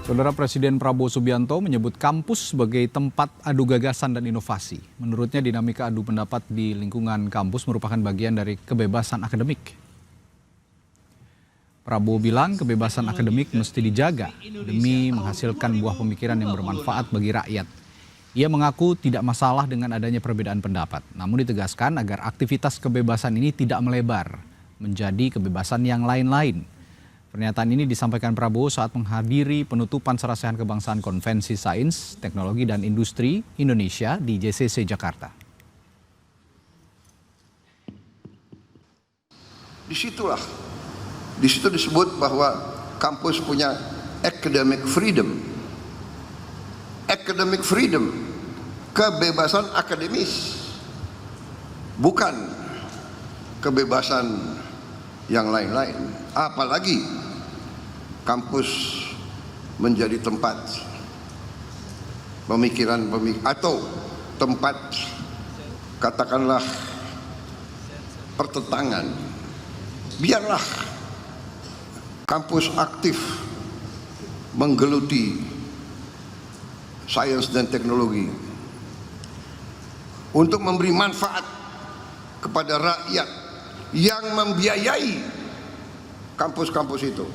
Saudara Presiden Prabowo Subianto menyebut kampus sebagai tempat adu gagasan dan inovasi. Menurutnya dinamika adu pendapat di lingkungan kampus merupakan bagian dari kebebasan akademik. Prabowo bilang kebebasan akademik mesti dijaga demi menghasilkan buah pemikiran yang bermanfaat bagi rakyat. Ia mengaku tidak masalah dengan adanya perbedaan pendapat, namun ditegaskan agar aktivitas kebebasan ini tidak melebar menjadi kebebasan yang lain-lain. Pernyataan ini disampaikan Prabowo saat menghadiri penutupan Serasihan Kebangsaan Konvensi Sains, Teknologi, dan Industri Indonesia di JCC Jakarta. Di situ disebut bahwa kampus punya academic freedom. Academic freedom, kebebasan akademis, bukan kebebasan yang lain-lain. Apalagi kampus menjadi tempat pemikiran atau tempat katakanlah pertentangan. Biarlah kampus aktif menggeluti sains dan teknologi untuk memberi manfaat kepada rakyat yang membiayai kampus-kampus itu.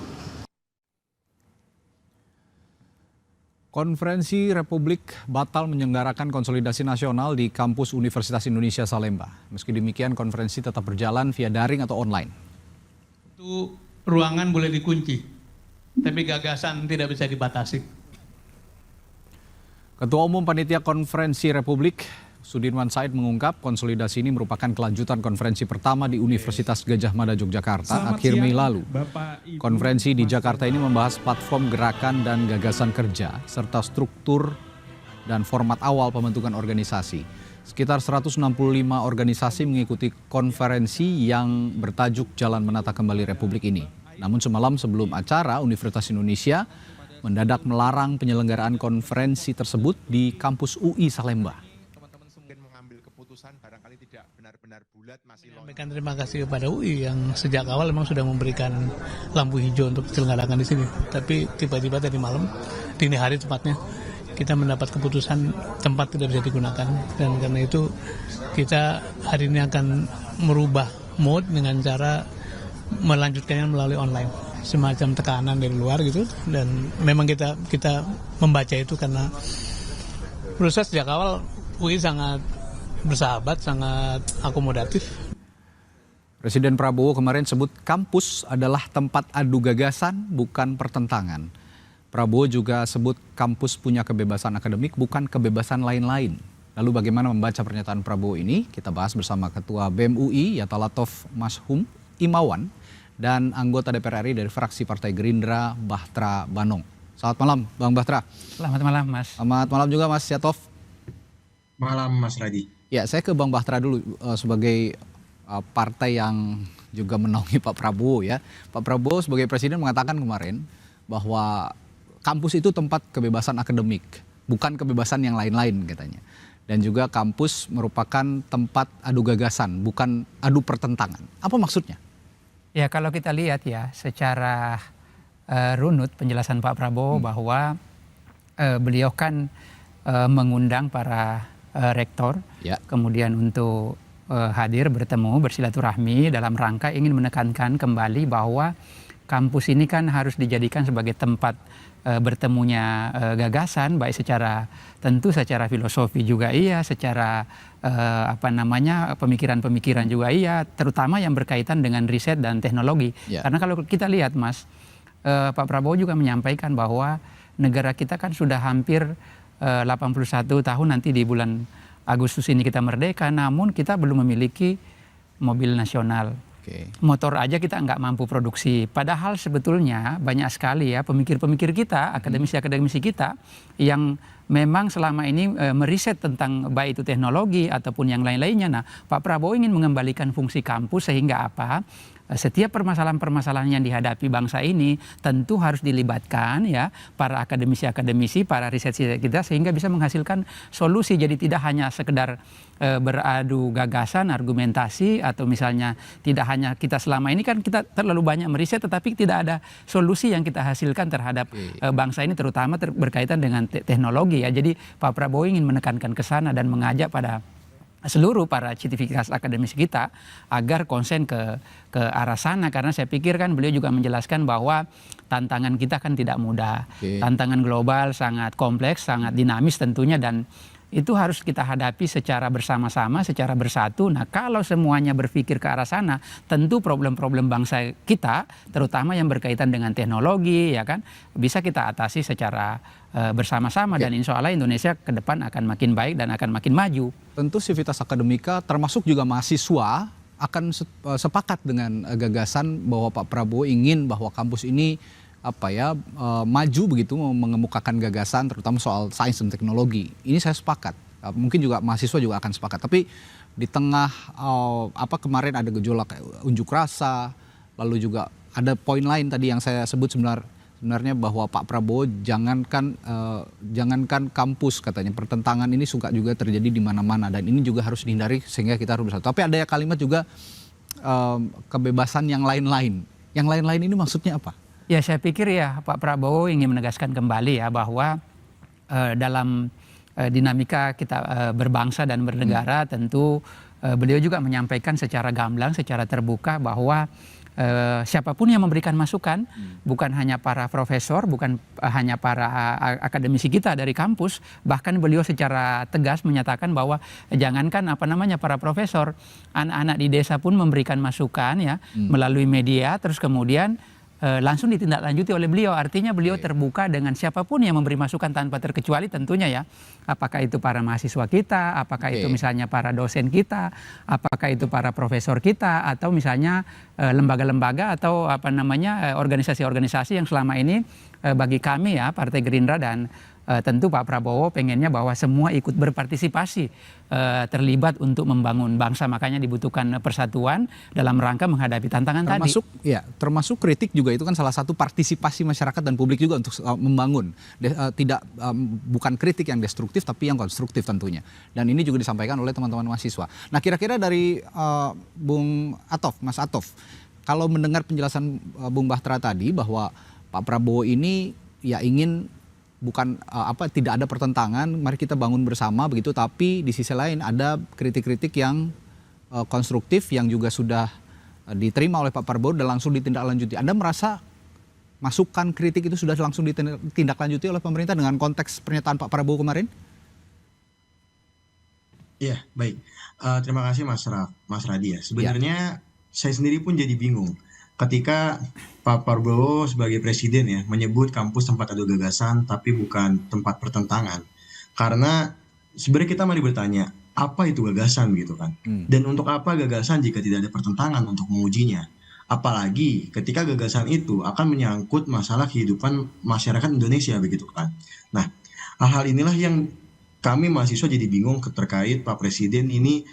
Konferensi Republik batal menyelenggarakan konsolidasi nasional di kampus Universitas Indonesia Salemba. Meski demikian, konferensi tetap berjalan via daring atau online. Itu ruangan boleh dikunci, tapi gagasan tidak bisa dibatasi. Ketua Umum Panitia Konferensi Republik Sudirman Said mengungkap konsolidasi ini merupakan kelanjutan konferensi pertama di Universitas Gadjah Mada Yogyakarta akhir Mei lalu. Konferensi di Jakarta ini membahas platform gerakan dan gagasan kerja serta struktur dan format awal pembentukan organisasi. Sekitar 165 organisasi mengikuti konferensi yang bertajuk Jalan Menata Kembali Republik ini. Namun semalam sebelum acara, Universitas Indonesia mendadak melarang penyelenggaraan konferensi tersebut di kampus UI Salemba. Barangkali tidak benar-benar bulat masih Menyampaikan terima kasih kepada UI yang sejak awal memang sudah memberikan lampu hijau untuk diselenggarakan di sini. Tapi tiba-tiba tadi malam, dini hari tepatnya, kita mendapat keputusan tempat tidak bisa digunakan. Dan karena itu kita hari ini akan merubah mode dengan cara melanjutkannya melalui online. Semacam tekanan dari luar gitu. Dan memang kita membaca itu karena proses sejak awal UI sangat bersahabat, sangat akomodatif. Presiden Prabowo kemarin sebut kampus adalah tempat adu gagasan, bukan pertentangan. Prabowo juga sebut kampus punya kebebasan akademik, bukan kebebasan lain-lain. Lalu bagaimana membaca pernyataan Prabowo ini? Kita bahas bersama Ketua BEM UI, Yatalatov Mashum Imawan, dan anggota DPR RI dari fraksi Partai Gerindra, Bahtra Banong. Selamat malam, Bang Bahtra. Selamat malam, Mas. Selamat malam juga, Mas Yatov. Malam, Mas Radhi. Ya, saya ke Bang Bahtra dulu sebagai partai yang juga menaungi Pak Prabowo ya. Pak Prabowo sebagai presiden mengatakan kemarin bahwa kampus itu tempat kebebasan akademik, bukan kebebasan yang lain-lain katanya. Dan juga kampus merupakan tempat adu gagasan, bukan adu pertentangan. Apa maksudnya? Ya, kalau kita lihat ya secara runut penjelasan Pak Prabowo bahwa beliau kan mengundang para rektor, kemudian untuk hadir bertemu bersilaturahmi dalam rangka ingin menekankan kembali bahwa kampus ini kan harus dijadikan sebagai tempat bertemunya gagasan, baik tentu secara filosofi juga iya, secara pemikiran-pemikiran juga iya, terutama yang berkaitan dengan riset dan teknologi. Karena kalau kita lihat, Mas, Pak Prabowo juga menyampaikan bahwa negara kita kan sudah hampir 81 tahun, nanti di bulan Agustus ini kita merdeka, namun kita belum memiliki mobil nasional. Motor aja kita nggak mampu produksi. Padahal sebetulnya banyak sekali ya pemikir-pemikir kita, akademisi-akademisi kita yang memang selama ini meriset tentang baik itu teknologi ataupun yang lain-lainnya. Nah, Pak Prabowo ingin mengembalikan fungsi kampus sehingga apa? setiap permasalahan-permasalahan yang dihadapi bangsa ini tentu harus dilibatkan ya para akademisi-akademisi, para riset kita sehingga bisa menghasilkan solusi. Jadi tidak hanya sekedar beradu gagasan, argumentasi, atau misalnya tidak hanya kita selama ini kan kita terlalu banyak meriset tetapi tidak ada solusi yang kita hasilkan terhadap bangsa ini, terutama berkaitan dengan teknologi ya. Jadi Pak Prabowo ingin menekankan ke sana dan mengajak pada seluruh para civitas akademis kita agar konsen ke arah sana, karena saya pikir kan beliau juga menjelaskan bahwa tantangan kita kan tidak mudah. Tantangan global sangat kompleks, sangat dinamis tentunya, dan itu harus kita hadapi secara bersama-sama, secara bersatu. Nah, kalau semuanya berpikir ke arah sana, tentu problem-problem bangsa kita, terutama yang berkaitan dengan teknologi, ya kan, bisa kita atasi secara bersama-sama. Dan insya Allah Indonesia ke depan akan makin baik dan akan makin maju. Tentu Civitas Akademika, termasuk juga mahasiswa, akan sepakat dengan gagasan bahwa Pak Prabowo ingin bahwa kampus ini maju begitu, mengemukakan gagasan terutama soal sains dan teknologi. Ini saya sepakat. Mungkin juga mahasiswa juga akan sepakat. Tapi di tengah kemarin ada gejolak unjuk rasa, lalu juga ada poin lain tadi yang saya sebut sebenarnya bahwa Pak Prabowo jangankan kampus, katanya pertentangan ini suka juga terjadi di mana-mana dan ini juga harus dihindari sehingga kita harus bersatu. Tapi ada kalimat juga kebebasan yang lain-lain. Yang lain-lain ini maksudnya apa? Ya, saya pikir ya Pak Prabowo ingin menegaskan kembali ya bahwa dalam dinamika kita berbangsa dan bernegara tentu beliau juga menyampaikan secara gamblang, secara terbuka bahwa siapapun yang memberikan masukan, bukan hanya para profesor, bukan hanya para akademisi kita dari kampus, bahkan beliau secara tegas menyatakan bahwa jangankan para profesor, anak-anak di desa pun memberikan masukan ya melalui media, terus kemudian langsung ditindaklanjuti oleh beliau. Artinya beliau terbuka dengan siapapun yang memberi masukan tanpa terkecuali tentunya ya. Apakah itu para mahasiswa kita, apakah itu misalnya para dosen kita, apakah itu para profesor kita, atau misalnya lembaga-lembaga atau organisasi-organisasi yang selama ini bagi kami ya Partai Gerindra dan tentu Pak Prabowo pengennya bahwa semua ikut berpartisipasi terlibat untuk membangun bangsa. Makanya dibutuhkan persatuan dalam rangka menghadapi tantangan tadi. Termasuk kritik juga itu kan salah satu partisipasi masyarakat dan publik juga untuk membangun. Bukan kritik yang destruktif tapi yang konstruktif tentunya. Dan ini juga disampaikan oleh teman-teman mahasiswa. Nah, kira-kira dari Mas Atof, kalau mendengar penjelasan Bung Bahtera tadi bahwa Pak Prabowo ini ya ingin tidak ada pertentangan, mari kita bangun bersama begitu, tapi di sisi lain ada kritik-kritik yang konstruktif yang juga sudah diterima oleh Pak Prabowo dan langsung ditindaklanjuti. Anda merasa masukan kritik itu sudah langsung ditindaklanjuti oleh pemerintah dengan konteks pernyataan Pak Prabowo kemarin? Iya, baik. Terima kasih Mas Radi ya. Sebenarnya saya sendiri pun jadi bingung ketika Pak Prabowo sebagai presiden ya menyebut kampus tempat adu gagasan tapi bukan tempat pertentangan. Karena sebenarnya kita mari bertanya, apa itu gagasan gitu kan? Dan untuk apa gagasan jika tidak ada pertentangan untuk mengujinya? Apalagi ketika gagasan itu akan menyangkut masalah kehidupan masyarakat Indonesia begitu kan. Nah, hal-hal inilah yang kami mahasiswa jadi bingung terkait Pak Presiden ini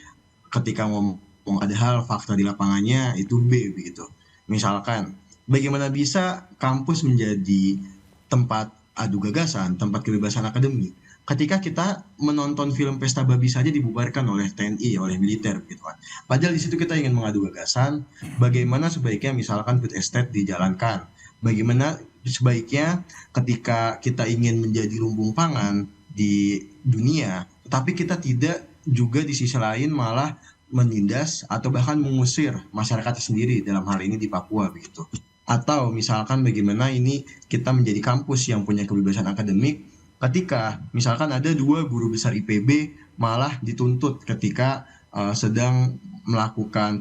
ketika ngomong ada hal fakta di lapangannya itu B begitu. Misalkan, bagaimana bisa kampus menjadi tempat adu gagasan, tempat kebebasan akademik, ketika kita menonton film Pesta Babi saja dibubarkan oleh TNI, oleh militer, gitu kan. Padahal di situ kita ingin mengadu gagasan, bagaimana sebaiknya misalkan food estate dijalankan, bagaimana sebaiknya ketika kita ingin menjadi lumbung pangan di dunia, tapi kita tidak juga di sisi lain malah menindas atau bahkan mengusir masyarakat sendiri dalam hal ini di Papua begitu. Atau misalkan bagaimana ini kita menjadi kampus yang punya kebebasan akademik ketika misalkan ada 2 guru besar IPB malah dituntut ketika sedang melakukan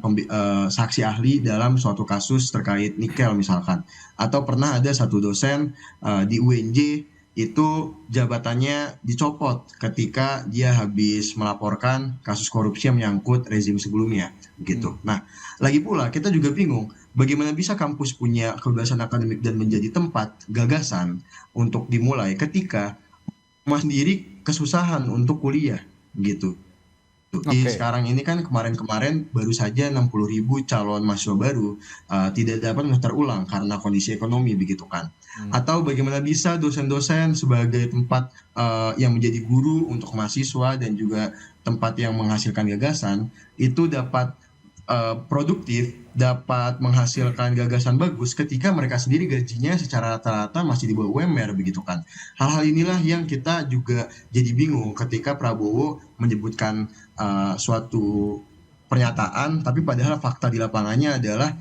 saksi ahli dalam suatu kasus terkait nikel misalkan. Atau pernah ada satu dosen di UNJ itu jabatannya dicopot ketika dia habis melaporkan kasus korupsi yang menyangkut rezim sebelumnya gitu. Nah, lagi pula kita juga bingung bagaimana bisa kampus punya kebebasan akademik dan menjadi tempat gagasan untuk dimulai ketika sendiri kesusahan untuk kuliah gitu. Sekarang ini kan kemarin baru saja 60.000 calon mahasiswa baru tidak dapat mendaftar ulang karena kondisi ekonomi begitu kan. Atau bagaimana bisa dosen-dosen sebagai tempat yang menjadi guru untuk mahasiswa dan juga tempat yang menghasilkan gagasan itu dapat produktif, dapat menghasilkan gagasan bagus ketika mereka sendiri gajinya secara rata-rata masih di bawah UMR begitu kan. Hal-hal inilah yang kita juga jadi bingung ketika Prabowo menyebutkan suatu pernyataan tapi padahal fakta di lapangannya adalah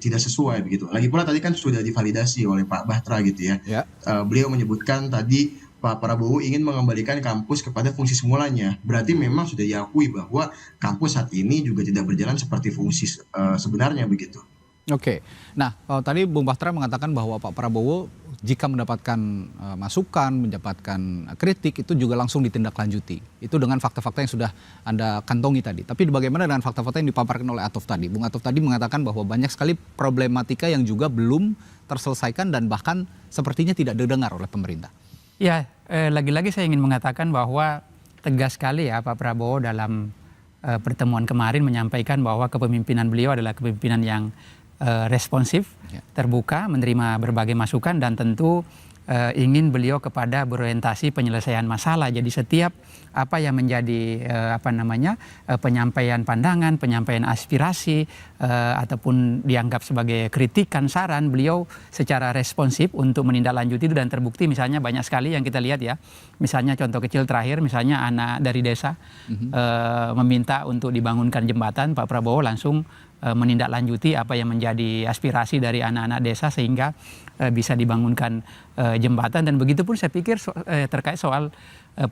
tidak sesuai begitu. Lagi pula tadi kan sudah divalidasi oleh Pak Batra gitu ya. Beliau menyebutkan tadi Pak Prabowo ingin mengembalikan kampus kepada fungsi semulanya. Berarti memang sudah diakui bahwa kampus saat ini juga tidak berjalan seperti fungsi sebenarnya begitu. Oke, nah tadi Bung Batra mengatakan bahwa Pak Prabowo jika mendapatkan masukan, mendapatkan kritik itu juga langsung ditindaklanjuti. Itu dengan fakta-fakta yang sudah Anda kantongi tadi. Tapi bagaimana dengan fakta-fakta yang dipaparkan oleh Atof tadi? Bung Atof tadi mengatakan bahwa banyak sekali problematika yang juga belum terselesaikan dan bahkan sepertinya tidak didengar oleh pemerintah. Ya, lagi-lagi saya ingin mengatakan bahwa tegas sekali ya Pak Prabowo dalam pertemuan kemarin menyampaikan bahwa kepemimpinan beliau adalah kepemimpinan yang responsif, terbuka, menerima berbagai masukan dan tentu ingin beliau kepada berorientasi penyelesaian masalah. Jadi setiap apa yang menjadi penyampaian pandangan, penyampaian aspirasi ataupun dianggap sebagai kritikan, saran, beliau secara responsif untuk menindaklanjuti itu dan terbukti misalnya banyak sekali yang kita lihat ya. Misalnya contoh kecil terakhir misalnya anak dari desa meminta untuk dibangunkan jembatan, Pak Prabowo langsung menindaklanjuti apa yang menjadi aspirasi dari anak-anak desa sehingga bisa dibangunkan jembatan dan begitu pun saya pikir terkait soal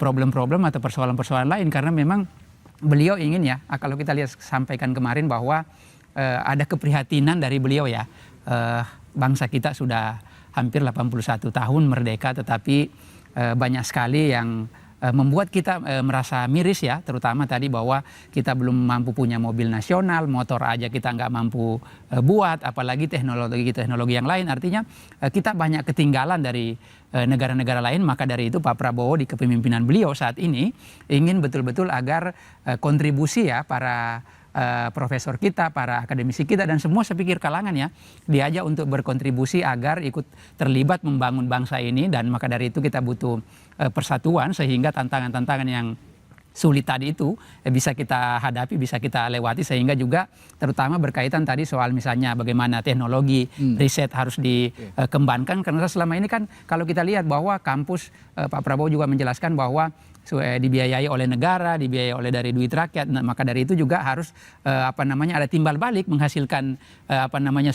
problem-problem atau persoalan-persoalan lain karena memang beliau ingin ya kalau kita lihat sampaikan kemarin bahwa ada keprihatinan dari beliau ya bangsa kita sudah hampir 81 tahun merdeka tetapi banyak sekali yang membuat kita merasa miris ya, terutama tadi bahwa kita belum mampu punya mobil nasional, motor aja kita nggak mampu buat, apalagi teknologi yang lain. Artinya kita banyak ketinggalan dari negara-negara lain, maka dari itu Pak Prabowo di kepemimpinan beliau saat ini ingin betul-betul agar kontribusi ya para profesor kita, para akademisi kita dan semua saya pikir kalangan ya diajak untuk berkontribusi agar ikut terlibat membangun bangsa ini dan maka dari itu kita butuh persatuan sehingga tantangan-tantangan yang sulit tadi itu bisa kita hadapi, bisa kita lewati sehingga juga terutama berkaitan tadi soal misalnya bagaimana teknologi riset harus dikembangkan karena selama ini kan kalau kita lihat bahwa kampus Pak Prabowo juga menjelaskan bahwa dibiayai oleh negara, dibiayai oleh dari duit rakyat. Nah, maka dari itu juga harus ada timbal balik menghasilkan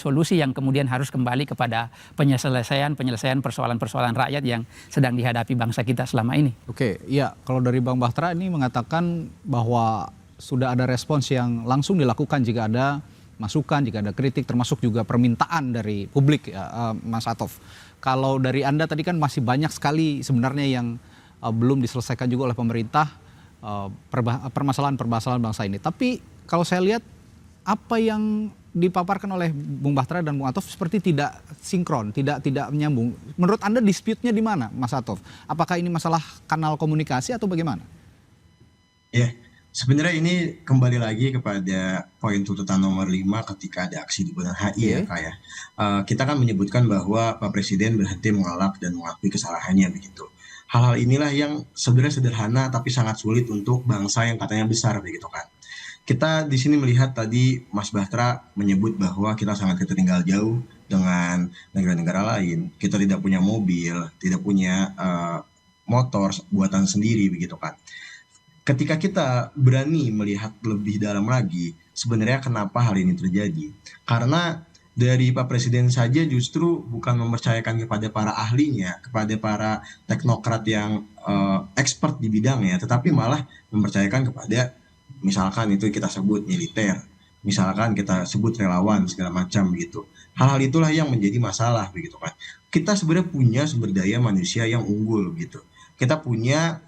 solusi yang kemudian harus kembali kepada penyelesaian persoalan-persoalan rakyat yang sedang dihadapi bangsa kita selama ini. Oke, ya kalau dari Bang Batra ini mengatakan bahwa sudah ada respons yang langsung dilakukan jika ada masukan, jika ada kritik, termasuk juga permintaan dari publik, ya, Mas Atof. Kalau dari Anda tadi kan masih banyak sekali sebenarnya yang belum diselesaikan juga oleh pemerintah permasalahan bangsa ini. Tapi kalau saya lihat apa yang dipaparkan oleh Bung Batra dan Bung Atof seperti tidak sinkron, tidak menyambung. Menurut Anda dispute-nya di mana, Mas Atof? Apakah ini masalah kanal komunikasi atau bagaimana? Ya, sebenarnya ini kembali lagi kepada poin tuntutan nomor 5 ketika ada aksi di Bundaran HI ya Kak ya. Kita kan menyebutkan bahwa Pak Presiden berhenti mengelak dan mengakui kesalahannya begitu. Hal-hal inilah yang sebenarnya sederhana tapi sangat sulit untuk bangsa yang katanya besar begitu kan. Kita di sini melihat tadi Mas Batra menyebut bahwa kita sangat ketertinggal jauh dengan negara-negara lain. Kita tidak punya mobil, tidak punya motor buatan sendiri begitu kan. Ketika kita berani melihat lebih dalam lagi, sebenarnya kenapa hal ini terjadi? Karena dari Pak Presiden saja justru bukan mempercayakan kepada para ahlinya, kepada para teknokrat yang expert di bidangnya, tetapi malah mempercayakan kepada misalkan itu kita sebut militer, misalkan kita sebut relawan segala macam gitu. Hal-hal itulah yang menjadi masalah begitu kan. Kita sebenarnya punya sumber daya manusia yang unggul gitu. Kita punya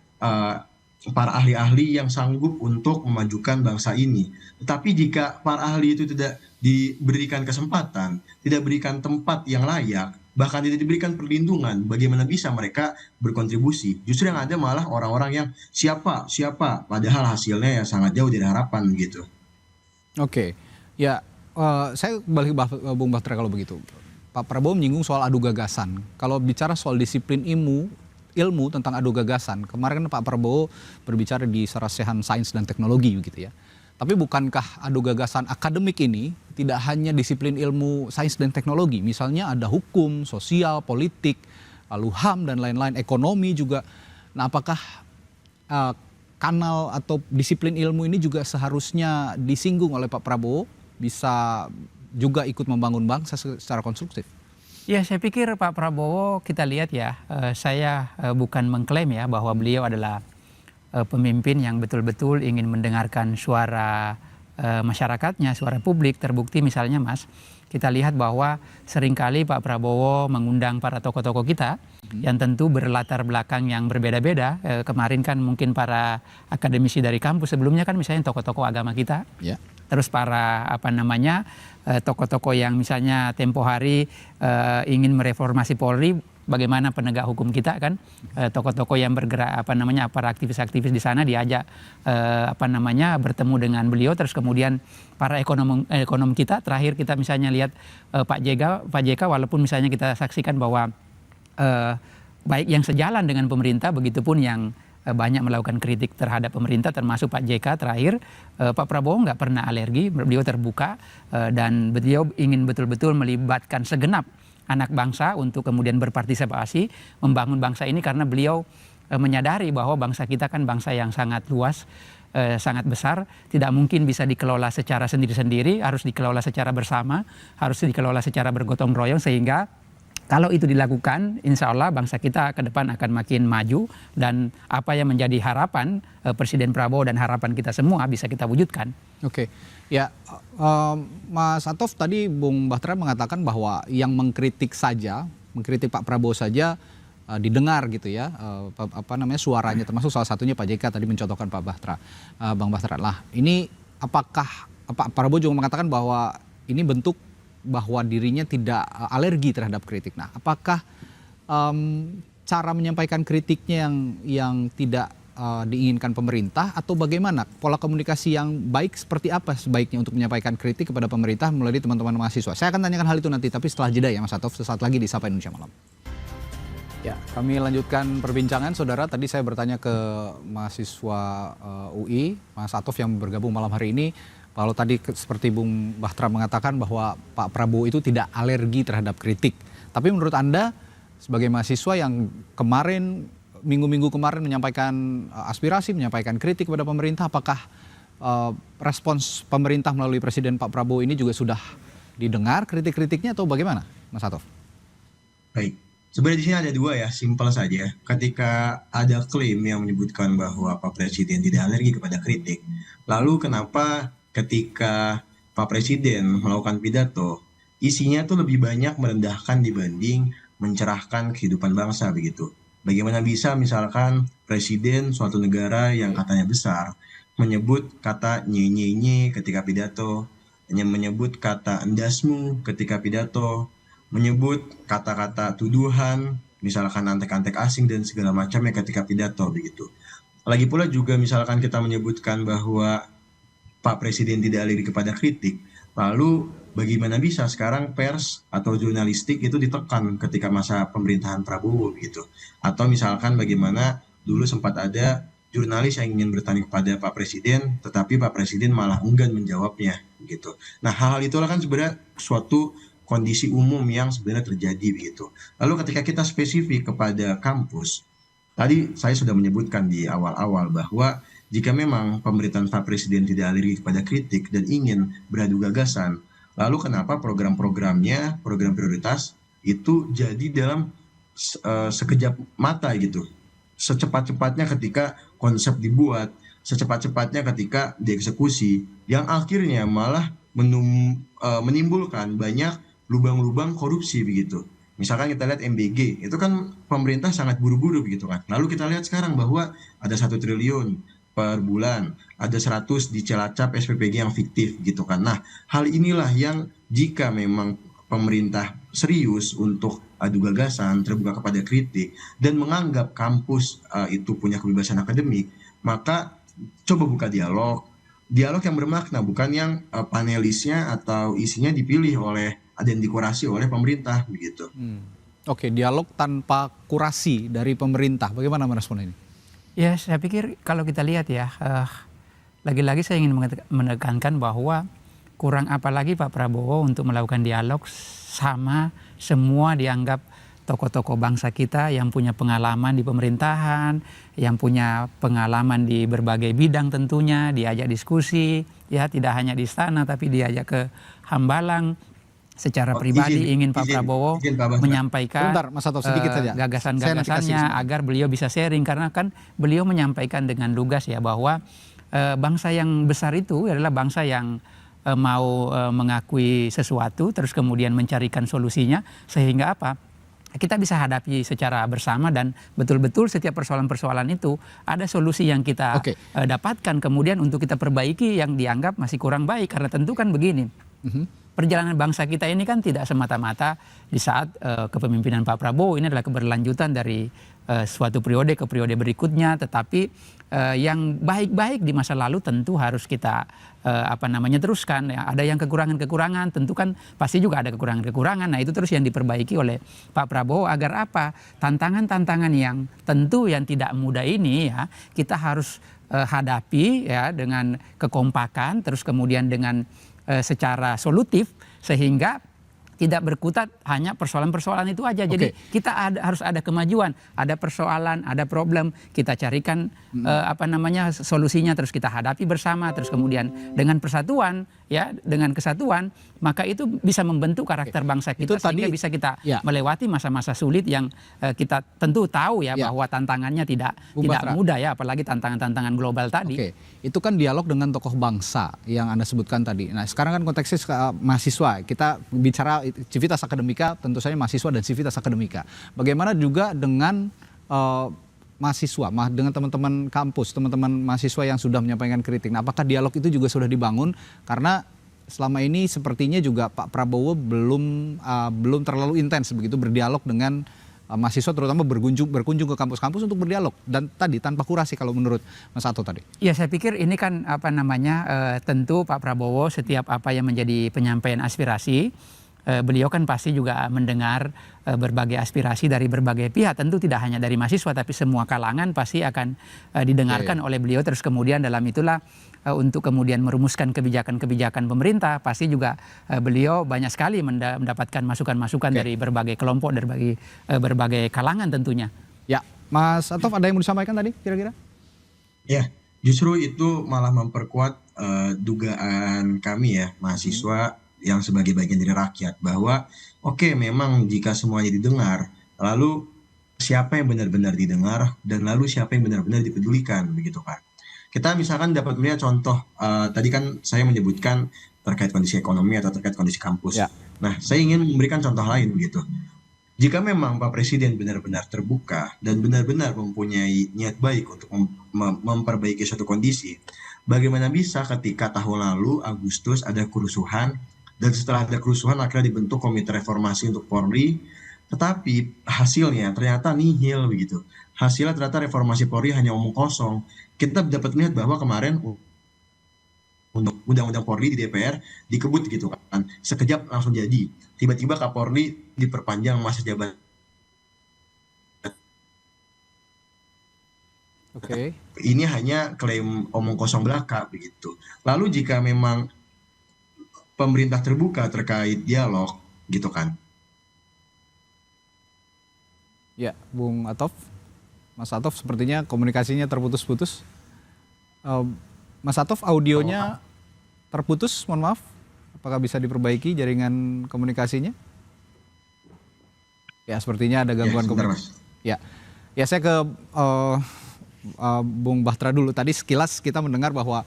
para ahli-ahli yang sanggup untuk memajukan bangsa ini. Tetapi jika para ahli itu tidak diberikan kesempatan, tidak berikan tempat yang layak, bahkan tidak diberikan perlindungan, bagaimana bisa mereka berkontribusi? Justru yang ada malah orang-orang yang siapa, padahal hasilnya ya sangat jauh dari harapan gitu. Oke, ya saya balik Bung Bahtera kalau begitu. Pak Prabowo menyinggung soal adu gagasan. Kalau bicara soal disiplin ilmu tentang adu gagasan, kemarin kan Pak Prabowo berbicara di Sarasehan Sains dan Teknologi begitu ya. Tapi bukankah adu gagasan akademik ini tidak hanya disiplin ilmu sains dan teknologi, misalnya ada hukum, sosial, politik, lalu HAM dan lain-lain, ekonomi juga. Nah, apakah kanal atau disiplin ilmu ini juga seharusnya disinggung oleh Pak Prabowo, bisa juga ikut membangun bangsa secara konstruktif? Ya, saya pikir Pak Prabowo, kita lihat ya, saya bukan mengklaim ya bahwa beliau adalah pemimpin yang betul-betul ingin mendengarkan suara masyarakatnya, suara publik. Terbukti misalnya Mas, kita lihat bahwa seringkali Pak Prabowo mengundang para tokoh-tokoh kita yang tentu berlatar belakang yang berbeda-beda. Kemarin kan mungkin para akademisi dari kampus, sebelumnya kan misalnya tokoh-tokoh agama kita. Yeah. Terus para tokoh-tokoh yang misalnya tempo hari ingin mereformasi Polri, bagaimana penegak hukum kita kan, tokoh-tokoh yang bergerak para aktivis-aktivis di sana diajak bertemu dengan beliau. Terus kemudian para ekonom kita, terakhir kita misalnya lihat Pak JK walaupun misalnya kita saksikan bahwa baik yang sejalan dengan pemerintah, begitupun yang banyak melakukan kritik terhadap pemerintah, termasuk Pak JK terakhir, Pak Prabowo nggak pernah alergi, beliau terbuka dan beliau ingin betul-betul melibatkan segenap anak bangsa untuk kemudian berpartisipasi membangun bangsa ini, karena beliau menyadari bahwa bangsa kita kan bangsa yang sangat luas, sangat besar, tidak mungkin bisa dikelola secara sendiri-sendiri, harus dikelola secara bersama, harus dikelola secara bergotong royong, sehingga kalau itu dilakukan, insya Allah bangsa kita ke depan akan makin maju, dan apa yang menjadi harapan Presiden Prabowo dan harapan kita semua bisa kita wujudkan. Oke, ya Mas Atov, tadi Bung Bahtera mengatakan bahwa yang mengkritik Pak Prabowo saja didengar gitu ya, suaranya, termasuk salah satunya Pak JK tadi mencontohkan Bang Bahtera. Lah, ini apakah Pak Prabowo juga mengatakan bahwa ini bentuk bahwa dirinya tidak alergi terhadap kritik. Nah, apakah cara menyampaikan kritiknya yang tidak diinginkan pemerintah, atau bagaimana pola komunikasi yang baik seperti apa sebaiknya untuk menyampaikan kritik kepada pemerintah melalui teman-teman mahasiswa? Saya akan tanyakan hal itu nanti, tapi setelah jeda ya Mas Atov, sesaat lagi di Sapa Indonesia Malam. Ya, kami lanjutkan perbincangan, saudara. Tadi saya bertanya ke mahasiswa UI, Mas Atov yang bergabung malam hari ini. Kalau tadi seperti Bung Bahtera mengatakan bahwa Pak Prabowo itu tidak alergi terhadap kritik. Tapi menurut Anda sebagai mahasiswa yang minggu-minggu kemarin menyampaikan aspirasi, menyampaikan kritik kepada pemerintah, apakah respons pemerintah melalui Presiden Pak Prabowo ini juga sudah didengar kritik-kritiknya atau bagaimana, Mas Atov? Baik, sebenarnya di sini ada dua ya, simpel saja. Ketika ada klaim yang menyebutkan bahwa Pak Presiden tidak alergi kepada kritik, lalu kenapa ketika Pak Presiden melakukan pidato, isinya tuh lebih banyak merendahkan dibanding mencerahkan kehidupan bangsa begitu? Bagaimana bisa misalkan Presiden suatu negara yang katanya besar menyebut kata nye ketika pidato, menyebut kata endasmu ketika pidato, menyebut kata-kata tuduhan, misalkan antek-antek asing dan segala macamnya ketika pidato begitu. Lagi pula juga misalkan kita menyebutkan bahwa Pak Presiden tidak alergi kepada kritik, lalu bagaimana bisa sekarang pers atau jurnalistik itu ditekan ketika masa pemerintahan Prabowo gitu? Atau misalkan bagaimana dulu sempat ada jurnalis yang ingin bertanya kepada Pak Presiden, tetapi Pak Presiden malah enggan menjawabnya gitu. Nah, hal-hal itulah kan sebenarnya suatu kondisi umum yang sebenarnya terjadi begitu. Lalu ketika kita spesifik kepada kampus, tadi saya sudah menyebutkan di awal-awal bahwa jika memang pemerintahan Pak Presiden tidak alergi kepada kritik dan ingin beradu gagasan, lalu kenapa program-programnya, program prioritas itu jadi dalam sekejap mata gitu. Secepat-cepatnya ketika konsep dibuat, secepat-cepatnya ketika dieksekusi, yang akhirnya malah menimbulkan banyak lubang-lubang korupsi begitu. Misalkan kita lihat MBG, itu kan pemerintah sangat buru-buru begitu kan. Lalu kita lihat sekarang bahwa ada 1 triliun per bulan, ada 100 di Cilacap SPPG yang fiktif gitu kan. Nah, hal inilah yang jika memang pemerintah serius untuk adu gagasan, terbuka kepada kritik, dan menganggap kampus itu punya kebebasan akademik, maka coba buka dialog yang bermakna, bukan yang panelisnya atau isinya dipilih oleh dan dikurasi oleh pemerintah begitu. Oke, dialog tanpa kurasi dari pemerintah. Bagaimana merespon ini? Ya, saya pikir kalau kita lihat ya, lagi-lagi saya ingin menekankan bahwa kurang apa lagi Pak Prabowo untuk melakukan dialog sama semua dianggap tokoh-tokoh bangsa kita yang punya pengalaman di pemerintahan, yang punya pengalaman di berbagai bidang tentunya, diajak diskusi, ya tidak hanya di istana tapi diajak ke Hambalang. Secara pribadi ingin Pak Prabowo menyampaikan gagasan-gagasannya agar beliau bisa sharing, karena kan beliau menyampaikan dengan lugas ya bahwa bangsa yang besar itu adalah bangsa yang mau mengakui sesuatu terus kemudian mencarikan solusinya, sehingga apa? Kita bisa hadapi secara bersama dan betul-betul setiap persoalan-persoalan itu ada solusi yang kita dapatkan kemudian untuk kita perbaiki yang dianggap masih kurang baik, karena tentu kan begini. Perjalanan bangsa kita ini kan tidak semata-mata di saat kepemimpinan Pak Prabowo, ini adalah keberlanjutan dari suatu periode ke periode berikutnya, tetapi yang baik-baik di masa lalu tentu harus kita teruskan. Ya, ada yang kekurangan-kekurangan, tentu kan pasti juga ada kekurangan-kekurangan. Nah, itu terus yang diperbaiki oleh Pak Prabowo agar apa? Tantangan-tantangan yang tentu yang tidak mudah ini ya kita harus hadapi ya dengan kekompakan, terus kemudian dengan secara solutif, sehingga tidak berkutat hanya persoalan-persoalan itu aja. Jadi kita harus ada kemajuan, ada persoalan, ada problem, kita carikan solusinya, terus kita hadapi bersama, terus kemudian dengan persatuan ya, dengan kesatuan, maka itu bisa membentuk karakter bangsa kita, itu sehingga bisa kita melewati masa-masa sulit yang kita tentu tahu ya bahwa tantangannya tidak mudah ya, apalagi tantangan-tantangan global tadi. Itu kan dialog dengan tokoh bangsa yang Anda sebutkan tadi. Nah, sekarang kan konteksnya mahasiswa. Kita bicara civitas akademika, tentu saja mahasiswa dan civitas akademika. Bagaimana juga dengan mahasiswa, dengan teman-teman kampus, teman-teman mahasiswa yang sudah menyampaikan kritik. Nah, apakah dialog itu juga sudah dibangun? Karena selama ini sepertinya juga Pak Prabowo belum terlalu intens begitu berdialog dengan mahasiswa, terutama berkunjung ke kampus-kampus untuk berdialog, dan tadi tanpa kurasi kalau menurut Mas Ato tadi. Ya, saya pikir ini kan tentu Pak Prabowo setiap apa yang menjadi penyampaian aspirasi, beliau kan pasti juga mendengar berbagai aspirasi dari berbagai pihak, tentu tidak hanya dari mahasiswa tapi semua kalangan pasti akan didengarkan oleh beliau, terus kemudian dalam itulah untuk kemudian merumuskan kebijakan-kebijakan pemerintah, pasti juga beliau banyak sekali mendapatkan masukan-masukan dari berbagai kelompok, dari berbagai kalangan tentunya. Ya, Mas Atov, ada yang mau disampaikan tadi kira-kira? Ya, justru itu malah memperkuat dugaan kami ya, mahasiswa yang sebagai bagian dari rakyat, bahwa memang jika semuanya didengar, lalu siapa yang benar-benar didengar dan lalu siapa yang benar-benar dipedulikan, begitu kan? Kita misalkan dapat melihat contoh, tadi kan saya menyebutkan terkait kondisi ekonomi atau terkait kondisi kampus. Nah, saya ingin memberikan contoh lain begitu. Jika memang Pak Presiden benar-benar terbuka dan benar-benar mempunyai niat baik untuk memperbaiki suatu kondisi, bagaimana bisa ketika tahun lalu Agustus ada kerusuhan, dan setelah ada kerusuhan akhirnya dibentuk Komite Reformasi untuk Polri, tetapi hasilnya ternyata nihil begitu. Hasilnya ternyata reformasi Polri hanya omong kosong. Kita dapat melihat bahwa kemarin untuk undang-undang Polri di DPR dikebut gitu kan, sekejap langsung jadi. Tiba-tiba Kapolri diperpanjang masa jabatan. Ini hanya klaim omong kosong belaka begitu. Lalu jika memang pemerintah terbuka terkait dialog gitu kan. Ya, Bung Atov. Mas Atov sepertinya komunikasinya terputus-putus. Mas Atov, audionya terputus, mohon maaf. Apakah bisa diperbaiki jaringan komunikasinya? Ya, sepertinya ada gangguan komunikasi. Ya, saya ke Bung Bahtera dulu. Tadi sekilas kita mendengar bahwa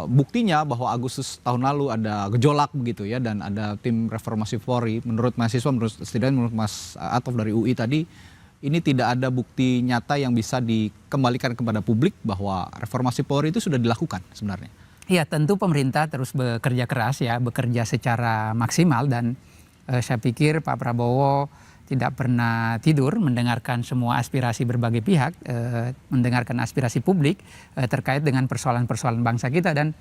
buktinya bahwa Agustus tahun lalu ada gejolak begitu ya, dan ada tim reformasi Polri. Menurut mahasiswa, menurut Mas Atov dari UI tadi, ini tidak ada bukti nyata yang bisa dikembalikan kepada publik bahwa reformasi Polri itu sudah dilakukan sebenarnya. Ya, tentu pemerintah terus bekerja keras ya, bekerja secara maksimal, dan saya pikir Pak Prabowo tidak pernah tidur mendengarkan semua aspirasi berbagai pihak, mendengarkan aspirasi publik terkait dengan persoalan-persoalan bangsa kita. Dan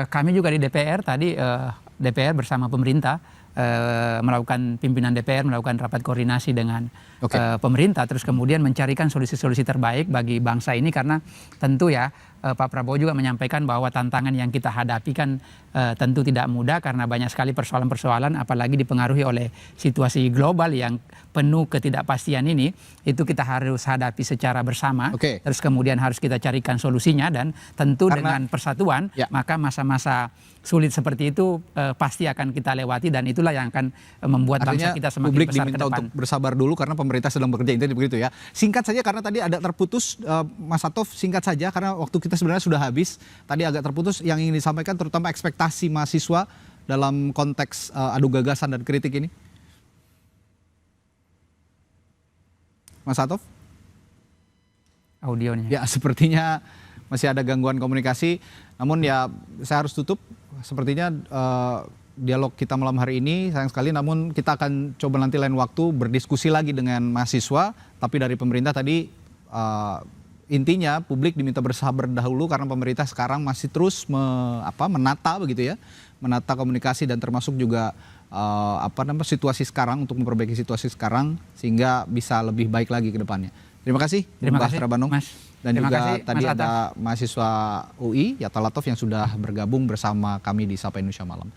kami juga di DPR tadi, DPR bersama pemerintah melakukan, pimpinan DPR melakukan rapat koordinasi dengan pemerintah, terus kemudian mencarikan solusi-solusi terbaik bagi bangsa ini, karena tentu ya Pak Prabowo juga menyampaikan bahwa tantangan yang kita hadapi kan tentu tidak mudah karena banyak sekali persoalan-persoalan, apalagi dipengaruhi oleh situasi global yang penuh ketidakpastian ini. Itu kita harus hadapi secara bersama, terus kemudian harus kita carikan solusinya, dan tentu dengan persatuan maka masa-masa sulit seperti itu pasti akan kita lewati, dan itulah yang akan membuat bangsa kita semakin publik besar ke diminta depan. untuk bersabar dulu karena pemerintah sedang bekerja intensif begitu ya. Singkat saja karena tadi ada terputus, Mas Satov, singkat saja karena waktu kita sebenarnya sudah habis. Tadi agak terputus yang ingin disampaikan, terutama ekspektasi mahasiswa dalam konteks adu gagasan dan kritik ini. Mas Satov? Audionya. Ya, sepertinya masih ada gangguan komunikasi. Namun ya saya harus tutup. Sepertinya dialog kita malam hari ini sayang sekali, namun kita akan coba nanti lain waktu berdiskusi lagi dengan mahasiswa. Tapi dari pemerintah tadi intinya publik diminta bersabar dahulu karena pemerintah sekarang masih terus menata begitu ya, menata komunikasi dan termasuk juga situasi sekarang untuk memperbaiki situasi sekarang sehingga bisa lebih baik lagi ke depannya. Terima kasih, Mbak Trabandong. Dan terima juga kasih, tadi ada mahasiswa UI Yatta Latov yang sudah bergabung bersama kami di Sapa Indonesia Malam.